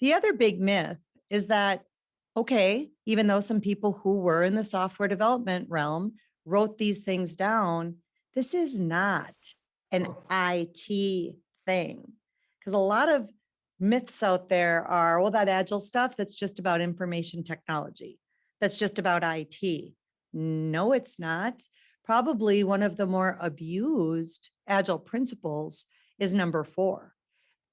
The other big myth is that, okay, even though some people who were in the software development realm wrote these things down, this is not an IT thing. Because a lot of myths out there are, well, that agile stuff, that's just about information technology. That's just about IT. No, it's not. Probably one of the more abused agile principles is number 4.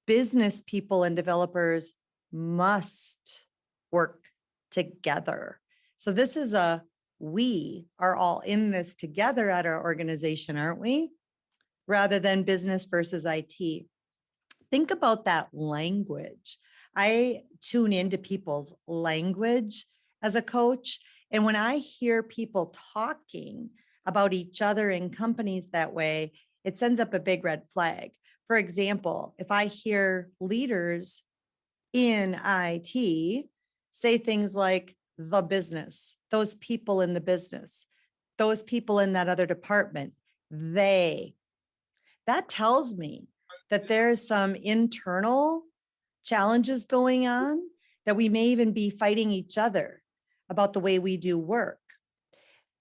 Business people and developers must work together. So this is we are all in this together at our organization, aren't we? Rather than business versus IT. Think about that language. I tune into people's language as a coach. And when I hear people talking about each other in companies that way, it sends up a big red flag. For example, if I hear leaders in IT say things like the business, those people in the business, those people in that other department, that tells me that there's some internal challenges going on, that we may even be fighting each other about the way we do work.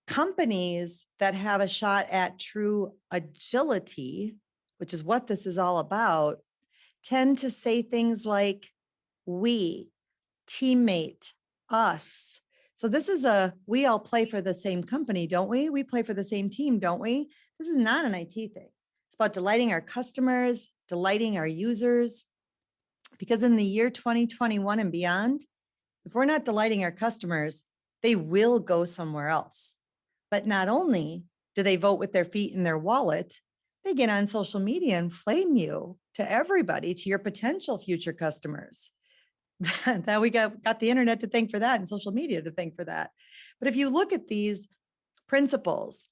Companies that have a shot at true agility, which is what this is all about, tend to say things like we, teammate, us. So this is we all play for the same company, don't we? We play for the same team, don't we? This is not an IT thing. It's about delighting our customers, delighting our users. Because in the year 2021 and beyond, if we're not delighting our customers, they will go somewhere else. But not only do they vote with their feet in their wallet, they get on social media and flame you to everybody, to your potential future customers. That we got the internet to thank for that and social media to thank for that. But if you look at these principles,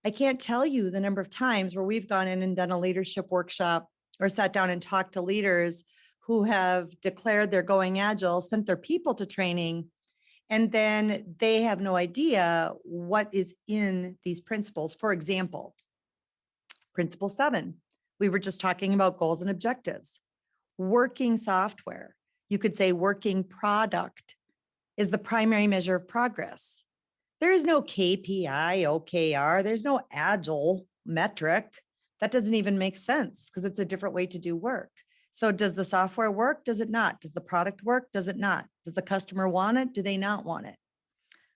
I can't tell you the number of times where we've gone in and done a leadership workshop or sat down and talked to leaders who have declared they're going agile, sent their people to training, and then they have no idea what is in these principles. For example, Principle 7, we were just talking about goals and objectives. Working software, you could say working product, is the primary measure of progress. There is no KPI, OKR, there's no agile metric. That doesn't even make sense because it's a different way to do work. So does the software work? Does it not? Does the product work? Does it not? Does the customer want it? Do they not want it?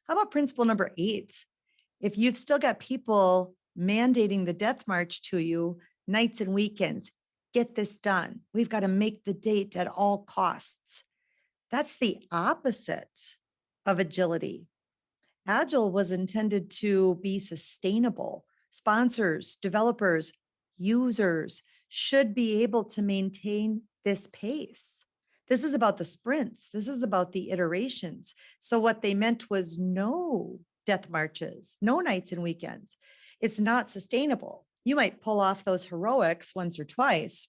How about principle number 8? If you've still got people mandating the death march to you nights and weekends, get this done. We've got to make the date at all costs. That's the opposite of agility. Agile was intended to be sustainable. Sponsors, developers, users should be able to maintain this pace. This is about the sprints. This is about the iterations. So what they meant was no death marches, no nights and weekends. It's not sustainable. You might pull off those heroics once or twice,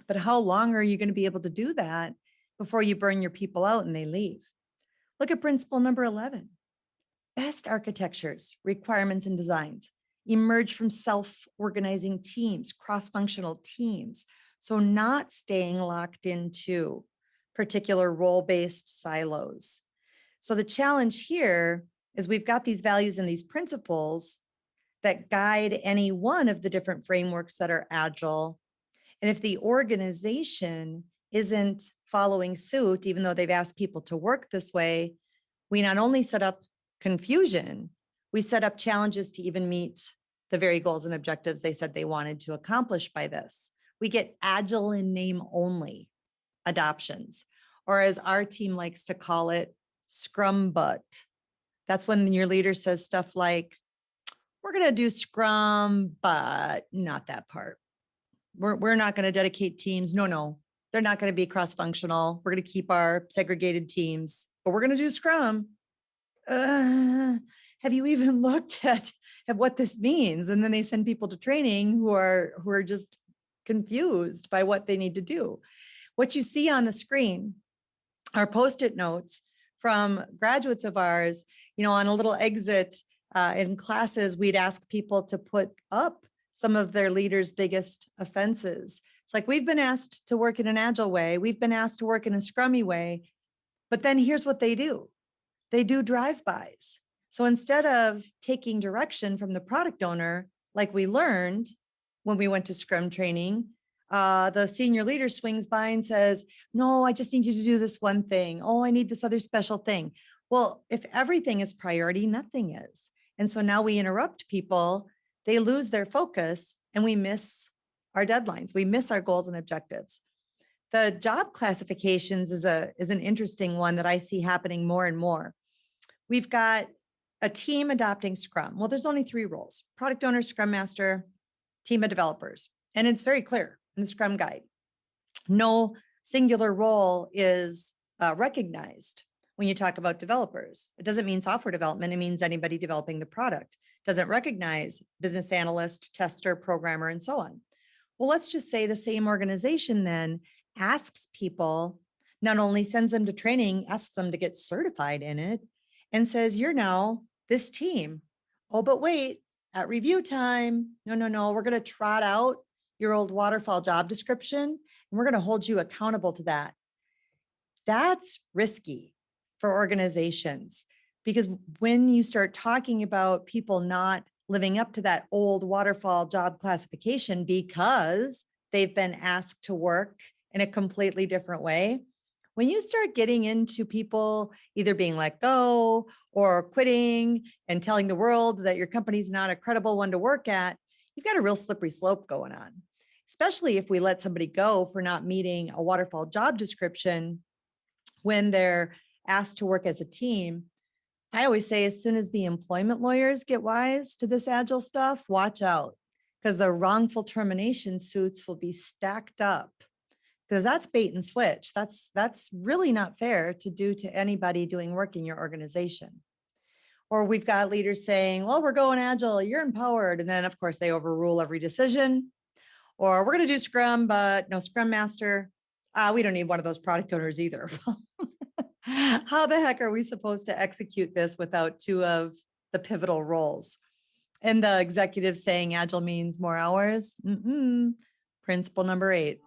but how long are you going to be able to do that before you burn your people out and they leave? Look at principle number 11. Best architectures, requirements, and designs emerge from self-organizing teams, cross-functional teams. So not staying locked into particular role-based silos. So the challenge here is we've got these values and these principles that guide any one of the different frameworks that are agile. And if the organization isn't following suit, even though they've asked people to work this way, we not only set up confusion, we set up challenges to even meet the very goals and objectives they said they wanted to accomplish by this. We get agile in name only adoptions, or as our team likes to call it, scrum butt. That's when your leader says stuff like, we're going to do scrum, but not that part. We're not going to dedicate teams. No, they're not going to be cross-functional. We're going to keep our segregated teams, but we're going to do scrum. Have you even looked at what this means? And then they send people to training who are just confused by what they need to do. What you see on the screen are Post-it notes from graduates of ours. On a little exit in classes, we'd ask people to put up some of their leaders' biggest offenses. It's like we've been asked to work in an agile way. We've been asked to work in a scrummy way. But then here's what they do. They do drive-bys. So instead of taking direction from the product owner, like we learned when we went to Scrum training, the senior leader swings by and says, no, I just need you to do this one thing. Oh, I need this other special thing. Well, if everything is priority, nothing is. And so now we interrupt people, they lose their focus, and we miss our deadlines. We miss our goals and objectives. The job classifications is an interesting one that I see happening more and more. We've got a team adopting Scrum. Well, there's only 3 roles: product owner, Scrum master, team of developers. And it's very clear in the Scrum guide. No singular role is recognized when you talk about developers. It doesn't mean software development. It means anybody developing the product. It doesn't recognize business analyst, tester, programmer, and so on. Well, let's just say the same organization then asks people, not only sends them to training, asks them to get certified in it, and says, you're now this team. Oh, but wait, at review time, no, we're going to trot out your old waterfall job description, and we're going to hold you accountable to that. That's risky for organizations, because when you start talking about people not living up to that old waterfall job classification because they've been asked to work in a completely different way, when you start getting into people either being let go or quitting and telling the world that your company's not a credible one to work at, you've got a real slippery slope going on, especially if we let somebody go for not meeting a waterfall job description when they're asked to work as a team. I always say, as soon as the employment lawyers get wise to this agile stuff, watch out, because the wrongful termination suits will be stacked up, because that's bait and switch. That's really not fair to do to anybody doing work in your organization. Or we've got leaders saying, well, we're going agile, you're empowered. And then of course they overrule every decision. Or we're going to do Scrum, but no Scrum master. We don't need one of those product owners either. How the heck are we supposed to execute this without 2 of the pivotal roles? And the executive saying agile means more hours. Principle number 8.